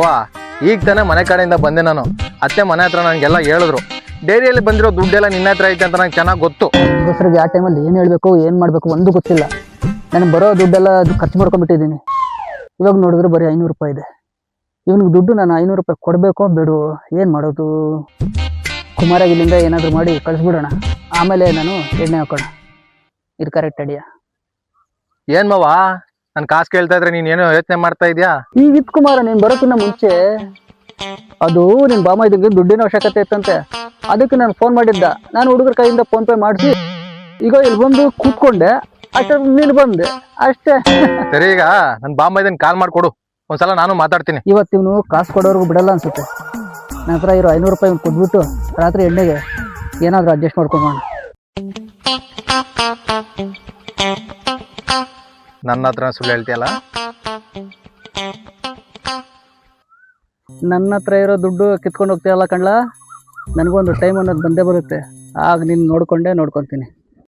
ವಾ ಈಗ ತಾನೇ ಮನೆ ಕಡೆಯಿಂದ ಬಂದೆ ನಾನು. ಅತ್ತೆ ಮನೆ ಹತ್ರ ನನಗೆಲ್ಲ ಹೇಳಿದ್ರು. ಡೈರಿಯಲ್ಲಿ ಬಂದಿರೋ ದುಡ್ಡೆಲ್ಲ ನಿನ್ನ ಹತ್ರ ಐತೆ ಅಂತ ನಂಗೆ ಚೆನ್ನಾಗಿ ಗೊತ್ತು. ದೋಸ್ತರಿಗೆ ಆ ಟೈಮಲ್ಲಿ ಏನು ಹೇಳಬೇಕು ಏನು ಮಾಡಬೇಕು ಒಂದು ಗೊತ್ತಿಲ್ಲ. ನನಗೆ ಬರೋ ದುಡ್ಡೆಲ್ಲ ಖರ್ಚು ಮಾಡ್ಕೊಂಡ್ಬಿಟ್ಟಿದ್ದೀನಿ. ಇವಾಗ ನೋಡಿದ್ರೆ ಬರೀ 500 ರೂಪಾಯಿ ಇದೆ. ಇವನಿಗೆ ದುಡ್ಡು ನಾನು 500 ರೂಪಾಯಿ ಕೊಡಬೇಕೋ ಬೇಡವೋ ಏನು ಮಾಡೋದು? ಕುಮಾರಾಗಿ ಇಲ್ಲಿಂದ ಏನಾದರೂ ಮಾಡಿ ಕಳಿಸ್ಬಿಡೋಣ, ಆಮೇಲೆ ನಾನು ಎಣ್ಣೆ ಹಾಕೋಣ. ಇದು ಕರೆಕ್ಟ್ ಐಡಿಯಾ. ಏನ್ ಮಾವ ನನ್ ಕಾಸು ಕೇಳ್ತಾ ಇದ್ರೆ ನೀನ್ ಏನೋ ಯೋಚನೆ ಮಾಡ್ತಾ ಇದ್ಯಾ? ಈಗ ಇತ್ತು ಕುಮಾರ, ನೀನು ಬರೋಕ್ಕಿಂತ ಮುಂಚೆ ಅದು ನಿನ್ನ ಬಾಮ ಇದಕ್ಕೆ ದುಡ್ಡಿನ ಅವಶ್ಯಕತೆ ಇತ್ತಂತೆ. ಅದಕ್ಕೆ ನಾನು ಫೋನ್ ಮಾಡಿದ್ದ. ನಾನು ಹುಡುಗರ ಕೈಯಿಂದ ಫೋನ್ ಪೇ ಮಾಡಿಸಿ ಈಗ ಇಲ್ಲಿ ಬಂದು ಕೂತ್ಕೊಂಡೆ. ಅಷ್ಟೇ ನೀನು ಬಂದೆ ಅಷ್ಟೇ. ಸರಿ, ಈಗ ನನ್ ಬಾಂಬ ಇದನ್ ಕಾಲ್ ಮಾಡ್ಕೊಡು, ಒಂದ್ಸಲ ನಾನು ಮಾತಾಡ್ತೀನಿ. ಇವತ್ತು ಇವನು ಕಾಸು ಕೊಡೋರ್ಗು ಬಿಡಲ್ಲ ಅನ್ಸುತ್ತೆ. ನನ್ನ ಹತ್ರ ಇರೋ 500 ರೂಪಾಯಿ ಕೊಟ್ಬಿಟ್ಟು ರಾತ್ರಿ ಎಣ್ಣೆಗೆ ಏನಾದರೂ ಅಡ್ಜಸ್ಟ್ ಮಾಡ್ಕೊಂಬೋಣ. ನನ್ನ ಹತ್ರ ಸುಳ್ಳು ಹೇಳ್ತೀಯಲ್ಲ? ನನ್ನ ಹತ್ರ ಇರೋ ದುಡ್ಡು ಕಿತ್ಕೊಂಡು ಹೋಗ್ತೀಯಲ್ಲ ಕಣ್ಲ. ನನಗೊಂದು ಟೈಮ್ ಅನ್ನೋದು ಬಂದೇ ಬರುತ್ತೆ, ಆಗ ನೀನು ನೋಡ್ಕೊಂಡೇ ನೋಡ್ಕೊತೀನಿ.